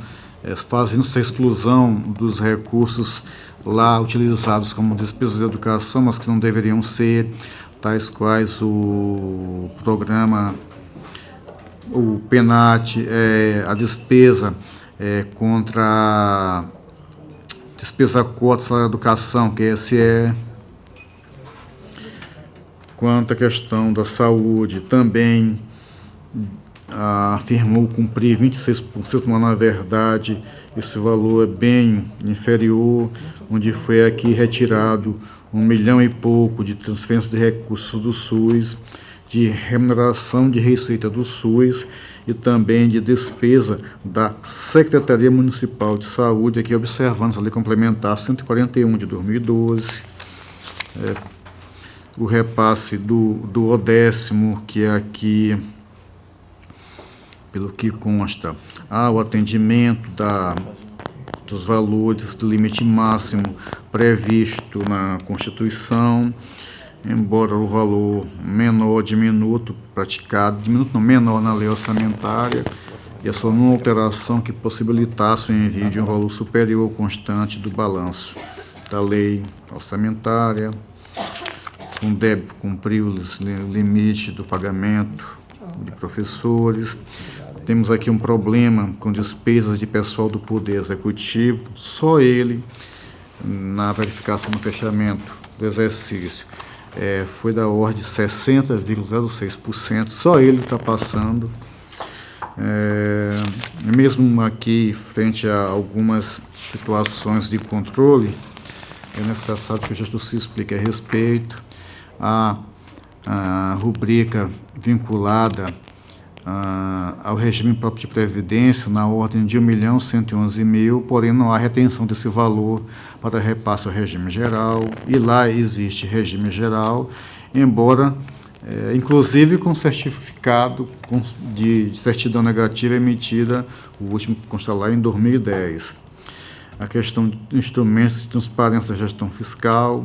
Speaker 5: fazendo-se a exclusão dos recursos lá utilizados como despesas de educação, mas que não deveriam ser, tais quais o programa, o PENAT, a despesa contra despesa cota salário da educação, QSE. Quanto à questão da saúde, também afirmou cumprir 26%, mas na verdade esse valor é bem inferior, onde foi aqui retirado 1 milhão e pouco de transferência de recursos do SUS, de remuneração de receita do SUS e também de despesa da Secretaria Municipal de Saúde, aqui observando a Lei Complementar 141 de 2012, o repasse do Odécimo, que é aqui, pelo que consta, o atendimento dos valores do limite máximo previsto na Constituição, embora o valor menor diminuto menor na lei orçamentária, e a sua não alteração que possibilitasse o envio de um valor superior ou constante do balanço da lei orçamentária, com débito cumpriu o limite do pagamento de professores. Temos aqui um problema com despesas de pessoal do Poder Executivo, só ele, na verificação do fechamento do exercício, foi da ordem de 60,06%, só ele está passando. Mesmo aqui, frente a algumas situações de controle, é necessário que o gestor se explique a respeito. A rubrica vinculada ao regime próprio de previdência na ordem de 1.111.000, porém não há retenção desse valor para repasse ao regime geral, e lá existe regime geral, embora, inclusive com certificado de certidão negativa emitida, o último que consta lá em 2010. A questão de instrumentos de transparência da gestão fiscal,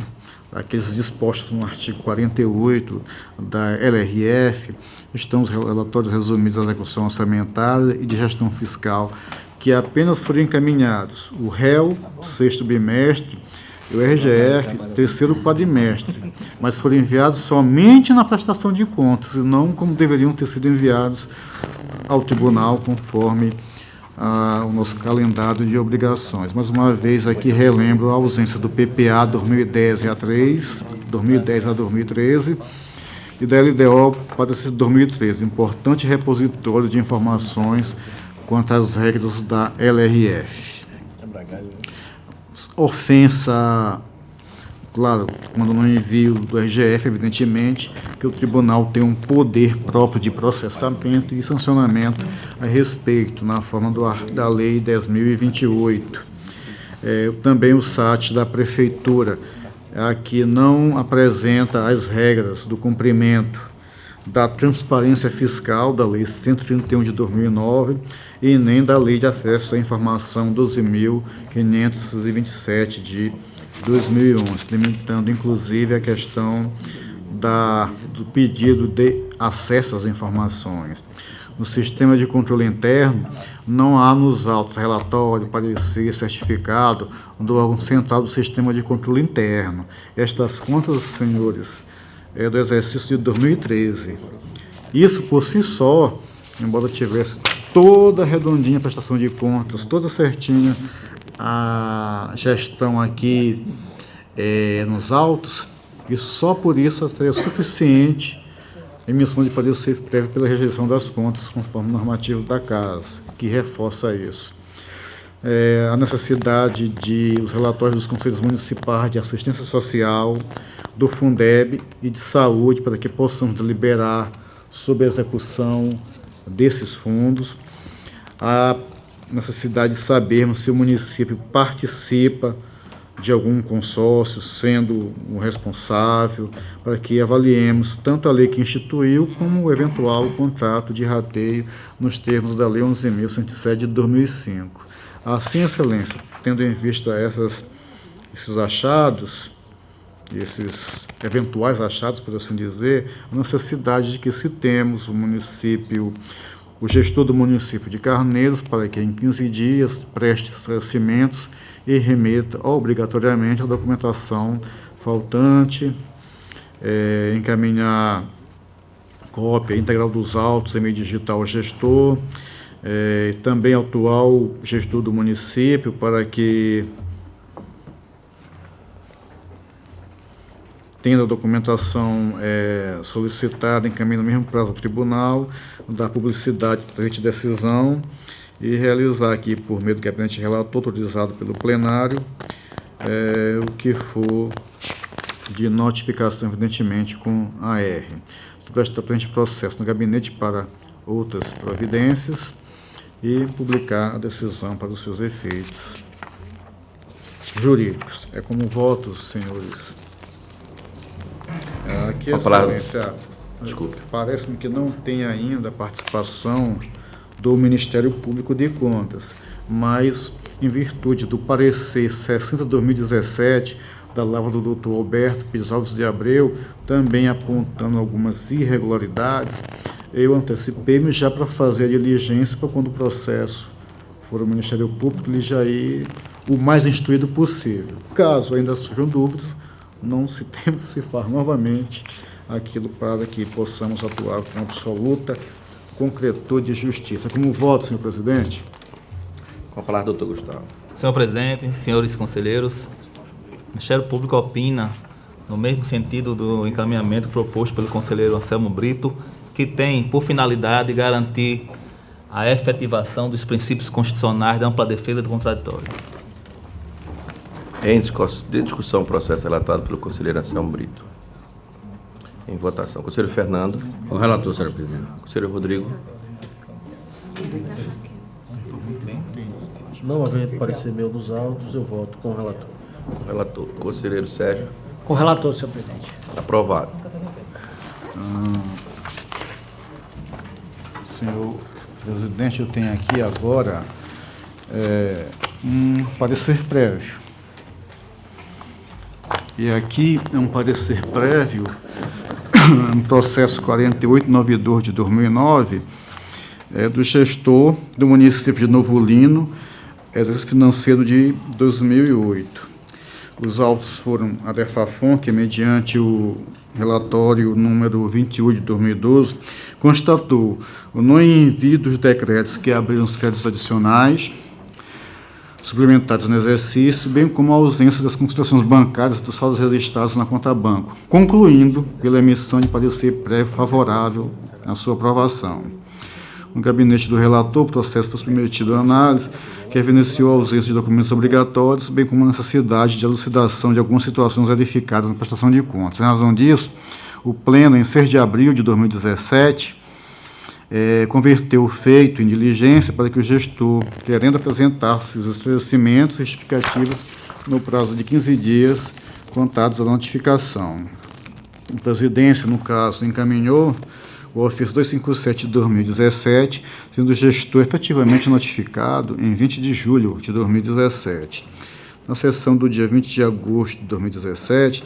Speaker 5: aqueles dispostos no artigo 48 da LRF, estão os relatórios resumidos da execução orçamentária e de gestão fiscal, que apenas foram encaminhados o REL, 6º bimestre, e o RGF, 3º quadrimestre, mas foram enviados somente na prestação de contas, e não como deveriam ter sido enviados ao tribunal, conforme o nosso calendário de obrigações. Mais uma vez aqui relembro a ausência do PPA 2010 a 2013 e da LDO para esse 2013, importante repositório de informações quanto às regras da LRF. Ofensa, claro, quando no envio do RGF, evidentemente, que o tribunal tem um poder próprio de processamento e sancionamento a respeito, na forma da Lei 10.028. Também o SAT da Prefeitura, aqui não apresenta as regras do cumprimento da transparência fiscal da Lei 131 de 2009 e nem da Lei de Acesso à Informação 12.527 de 2011, limitando inclusive a questão do pedido de acesso às informações. no sistema de controle interno, não há nos autos relatório, parecer, certificado do órgão central do sistema de controle interno. Estas contas, senhores, é do exercício de 2013. Isso por si só, embora tivesse toda redondinha a prestação de contas, toda certinha a gestão aqui nos autos, isso só por isso seria suficiente a emissão de parecer prévio pela rejeição das contas, conforme o normativo da Casa, que reforça isso. A necessidade de os relatórios dos Conselhos Municipais de Assistência Social, do Fundeb e de Saúde, para que possamos deliberar sobre a execução desses fundos. A necessidade de sabermos se o município participa de algum consórcio, sendo o responsável, para que avaliemos tanto a lei que instituiu como o eventual contrato de rateio nos termos da Lei 11.107 de 2005. Assim, Excelência, tendo em vista esses achados, esses eventuais achados, por assim dizer, a necessidade de que citemos o gestor do município de Carneiros, para que em 15 dias preste esclarecimentos e remeta obrigatoriamente a documentação faltante, encaminhar cópia integral dos autos em meio digital ao gestor, também ao atual gestor do município, para que tendo a documentação solicitada, encaminhe no mesmo prazo ao tribunal, dar publicidade para a presente decisão e realizar aqui, por meio do gabinete relator, autorizado pelo plenário, o que for de notificação, evidentemente, com a R. Sobre esta presente processo no gabinete para outras providências e publicar a decisão para os seus efeitos jurídicos. É como votos, senhores. Aqui, Excelência,
Speaker 1: desculpe.
Speaker 5: Parece-me que não tem ainda a participação do Ministério Público de Contas, mas em virtude do parecer 60/2017 da lavra do Dr. Alberto Pires Alves de Abreu, também apontando algumas irregularidades, eu antecipei-me já para fazer a diligência para quando o processo for ao Ministério Público, ele já ir o mais instruído possível. Caso ainda surjam dúvidas, não se tem que se far novamente aquilo para que possamos atuar com absoluta concretude e justiça. Como voto, senhor presidente?
Speaker 1: Com a palavra, doutor Gustavo.
Speaker 9: Senhor presidente, senhores conselheiros, o Ministério Público opina no mesmo sentido do encaminhamento proposto pelo conselheiro Anselmo Brito, que tem por finalidade garantir a efetivação dos princípios constitucionais da ampla defesa do contraditório.
Speaker 1: Em discussão, o processo relatado pelo conselheiro Anselmo Brito. Em votação. Conselheiro Fernando.
Speaker 10: Com o relator, senhor presidente.
Speaker 1: Conselheiro Rodrigo.
Speaker 7: Não havendo parecer meu dos autos, eu voto com o relator.
Speaker 1: Relator. Conselheiro Sérgio.
Speaker 6: Com o relator, senhor presidente.
Speaker 1: Aprovado.
Speaker 5: Senhor presidente, eu tenho aqui agora um parecer prévio. E aqui é um parecer prévio no processo 4892 de 2009, do gestor do município de Novo Lino, exercício financeiro de 2008. Os autos foram a DEFAFON, que mediante o relatório número 28 de 2012, constatou o não envio dos decretos que abriram os créditos adicionais suplementados no exercício, bem como a ausência das considerações bancárias dos saldos registrados na conta banco, concluindo pela emissão de parecer prévio favorável à sua aprovação. No gabinete do relator, o processo foi submetido à análise, que evidenciou a ausência de documentos obrigatórios, bem como a necessidade de elucidação de algumas situações verificadas na prestação de contas. Em razão disso, o Pleno, em 6 de abril de 2017, converteu o feito em diligência para que o gestor, querendo apresentar seus esclarecimentos e justificativas no prazo de 15 dias, contados à notificação. A presidência, no caso, encaminhou o ofício 257 de 2017, sendo o gestor efetivamente notificado em 20 de julho de 2017. Na sessão do dia 20 de agosto de 2017,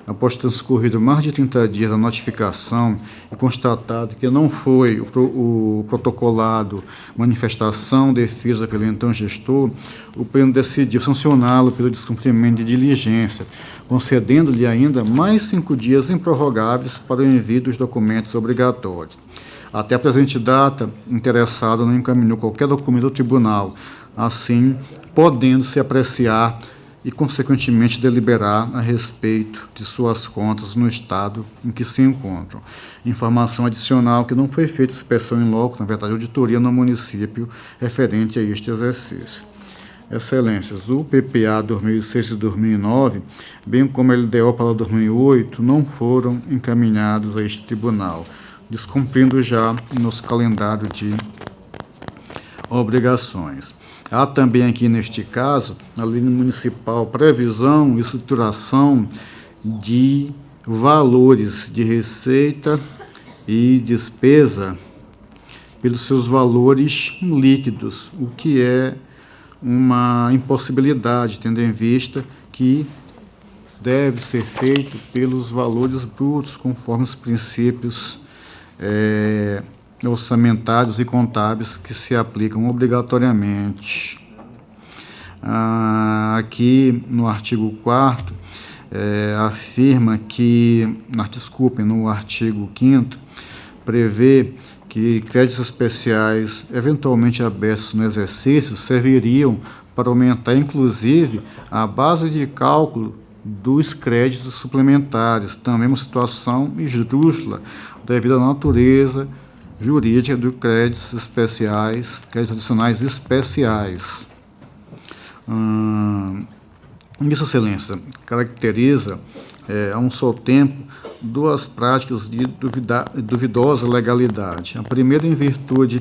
Speaker 5: após transcorrido mais de 30 dias da notificação e constatado que não foi o protocolado manifestação defesa pelo então gestor, o Pleno decidiu sancioná-lo pelo descumprimento de diligência, concedendo-lhe ainda mais 5 dias improrrogáveis para o envio dos documentos obrigatórios. Até a presente data, o interessado não encaminhou qualquer documento ao tribunal, assim, podendo-se apreciar e, consequentemente, deliberar a respeito de suas contas no estado em que se encontram. Informação adicional que não foi feita inspeção em loco, na verdade, auditoria no município referente a este exercício. Excelências, o PPA 2006 e 2009, bem como a LDO para 2008, não foram encaminhados a este tribunal, descumprindo já nosso calendário de obrigações. Há também aqui, neste caso, na lei municipal, previsão e estruturação de valores de receita e despesa pelos seus valores líquidos, o que é uma impossibilidade, tendo em vista que deve ser feito pelos valores brutos, conforme os princípios orçamentários e contábeis que se aplicam obrigatoriamente. Aqui no artigo 4º, afirma que, no artigo 5º, prevê que créditos especiais eventualmente abertos no exercício serviriam para aumentar, inclusive, a base de cálculo dos créditos suplementares, também uma situação esdrúxula devido à natureza jurídica de créditos especiais, créditos adicionais especiais. Isso, Excelência, caracteriza a um só tempo duas práticas de duvidosa legalidade. A primeira, em virtude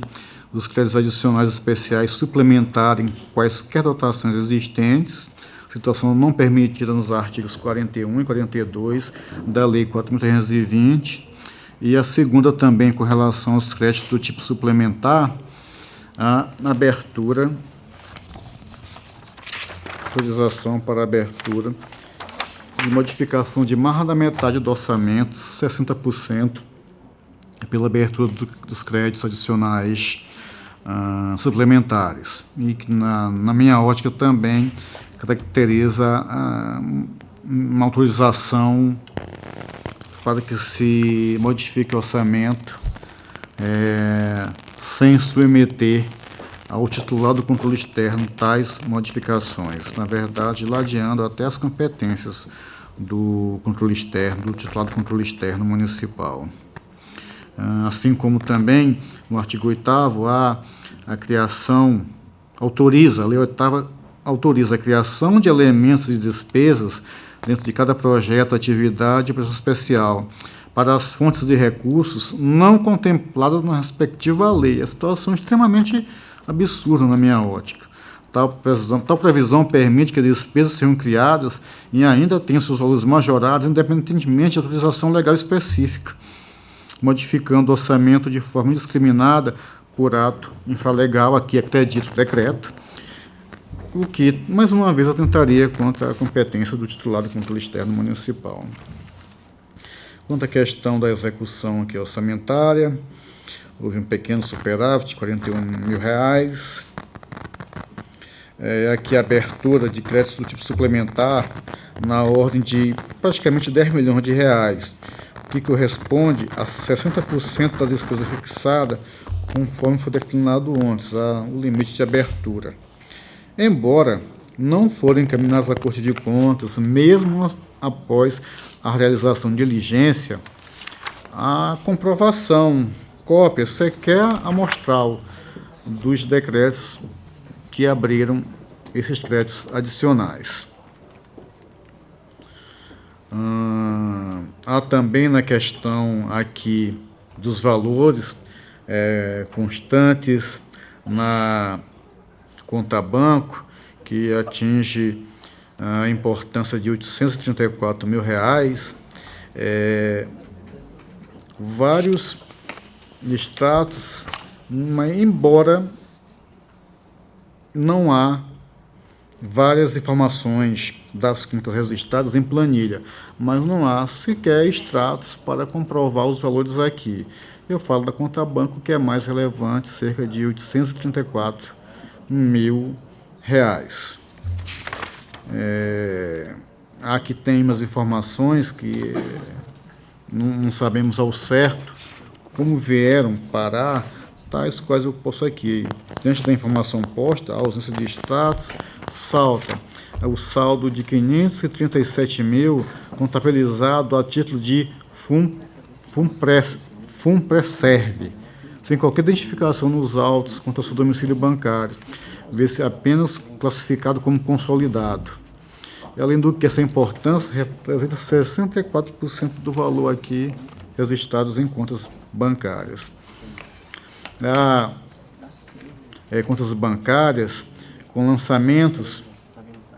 Speaker 5: dos créditos adicionais especiais suplementarem quaisquer dotações existentes, situação não permitida nos artigos 41 e 42 da Lei 4.320, e a segunda também com relação aos créditos do tipo suplementar, a abertura, autorização para abertura de modificação de mais da metade do orçamento, 60%, pela abertura dos créditos adicionais suplementares. E que, na minha ótica, também caracteriza uma autorização para que se modifique o orçamento sem submeter ao titular do controle externo tais modificações, na verdade, ladeando até as competências do controle externo, do titular do controle externo municipal. Assim como também, no artigo 8º, a criação, a Lei 8ª autoriza a criação de elementos de despesas dentro de cada projeto, atividade e prestação especial para as fontes de recursos não contempladas na respectiva lei. A situação é extremamente absurda na minha ótica. Tal previsão permite que despesas sejam criadas e ainda tenham seus valores majorados, independentemente de autorização legal específica, modificando o orçamento de forma indiscriminada por ato infralegal, aqui acredito, decreto, o que, mais uma vez, atentaria contra a competência do titular do controle externo municipal. Quanto à questão da execução aqui orçamentária, houve um pequeno superávit de R$41 mil. Aqui a abertura de créditos do tipo suplementar na ordem de praticamente R$10 milhões, o que corresponde a 60% da despesa fixada, conforme foi declinado antes, o limite de abertura. Embora não forem encaminhados à Corte de Contas, mesmo após a realização de diligência, a comprovação, cópia sequer amostral dos decretos que abriram esses créditos adicionais. Há também na questão aqui dos valores constantes na conta banco, que atinge a importância de R$834 mil, vários extratos, mas embora não há várias informações das contas registradas em planilha, mas não há sequer extratos para comprovar os valores aqui. Eu falo da conta banco, que é mais relevante, cerca de R$ 834 mil. Aqui tem umas informações que não sabemos ao certo como vieram parar, tais quais eu posso aqui. Diante da informação posta, a ausência de extratos, salta o saldo de 537 mil contabilizado a título de FUNPRESERV, sem qualquer identificação nos autos quanto ao seu domicílio bancário, vê-se apenas classificado como consolidado. E, além do que, essa importância representa 64% do valor aqui registrados em contas bancárias. Contas bancárias com lançamentos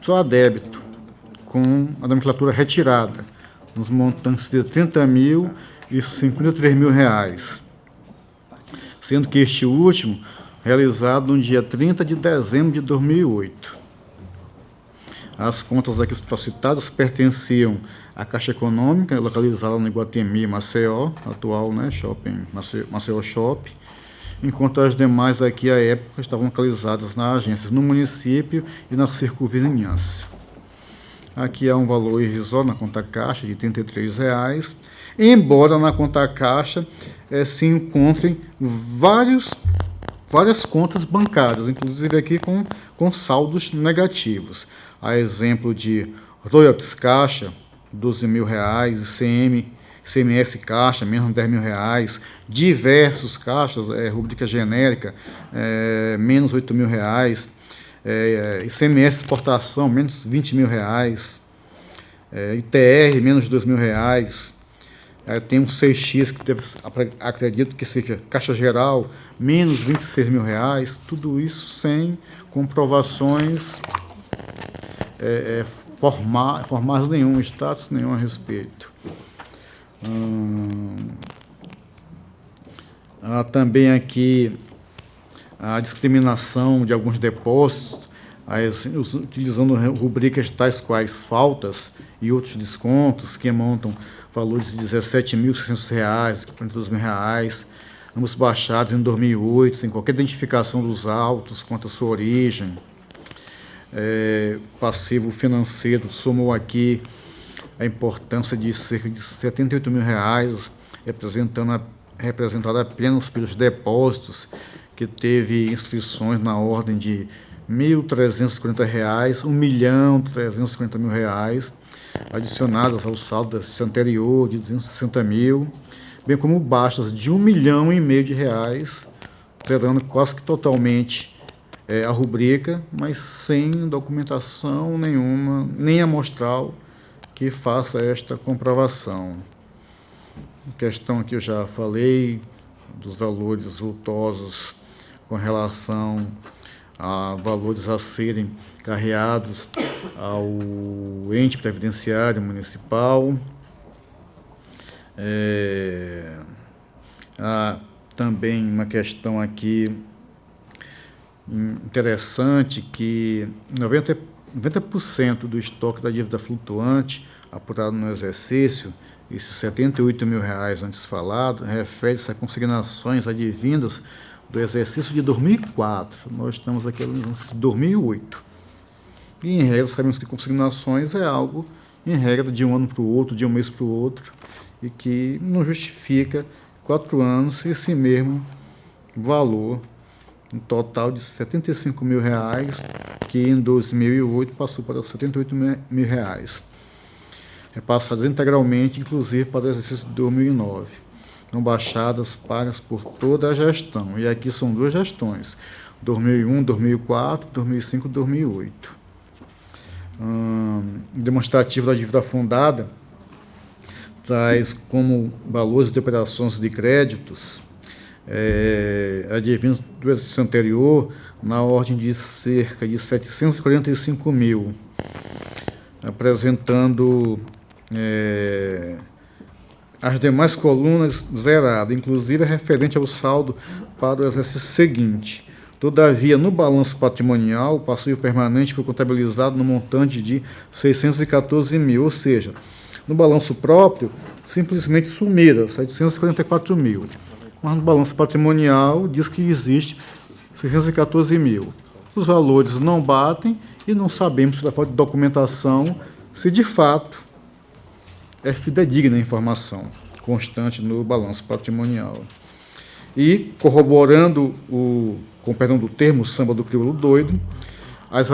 Speaker 5: só a débito, com a nomenclatura retirada, nos montantes de R$ 30 mil e R$ 53 mil, sendo que este último realizado no dia 30 de dezembro de 2008. As contas aqui citadas pertenciam à Caixa Econômica, localizada no Iguatemi, Maceió, atual, Shopping Maceió Shopping, enquanto as demais aqui à época estavam localizadas nas agências no município e na circunvizinhança. Aqui há um valor irrisório na conta caixa de R$ 33,00, embora na conta caixa se encontrem várias contas bancárias, inclusive aqui com saldos negativos. A exemplo de Royalties Caixa, R$ 12 mil, CMS Caixa, menos R$ 10 mil, diversos caixas, rubrica genérica, menos R$ 8 mil, ICMS Exportação, menos R$ 20 mil, ITR, menos R$ 2 mil, tem um 6X que acredito que seja Caixa Geral, menos R$ 26 mil, tudo isso sem comprovações formais nenhum, status nenhum a respeito. Há também aqui a discriminação de alguns depósitos, utilizando rubricas tais quais faltas e outros descontos, que montam valores de R$ 17.600, R$ 42 mil, ambos baixados em 2008, sem qualquer identificação dos autos quanto à sua origem. Passivo financeiro somou aqui a importância de cerca de R$ 78 mil, representado apenas pelos depósitos, que teve inscrições na ordem de R$ 1.340, R$ 1.350.000, adicionadas ao saldo desse anterior de R$ 260 mil, bem como baixas de R$ 1,5 milhão, alterando quase que totalmente a rubrica, mas sem documentação nenhuma, nem amostral, que faça esta comprovação. A questão aqui eu já falei dos valores vultosos com relação a valores a serem carreados ao ente previdenciário municipal. Há também uma questão aqui interessante, que 90% do estoque da dívida flutuante apurado no exercício, esses R$ 78 mil antes falado, refere-se a consignações advindas do exercício de 2004. Nós estamos aqui no exercício de 2008. E, em regra, sabemos que consignações é algo, em regra, de um ano para o outro, de um mês para o outro, e que não justifica 4 anos esse mesmo valor, um total de R$ 75 mil, que em 2008 passou para R$ 78 mil, repassadas integralmente, inclusive para o exercício de 2009. Então, baixadas pagas por toda a gestão. E aqui são 2 gestões, 2001, 2004, 2005 e 2008. Demonstrativo da dívida fundada traz como valores de operações de créditos advindos do exercício anterior na ordem de cerca de 745 mil, apresentando as demais colunas zeradas, inclusive referente ao saldo para o exercício seguinte, Todavia, no balanço patrimonial, o passivo permanente foi contabilizado no montante de 614 mil, ou seja, no balanço próprio, simplesmente sumiram 744 mil. Mas no balanço patrimonial diz que existe 614 mil. Os valores não batem e não sabemos, pela falta de documentação, se de fato é fidedigna a informação constante no balanço patrimonial. E, corroborando com o perdão do termo, samba do crioulo doido, as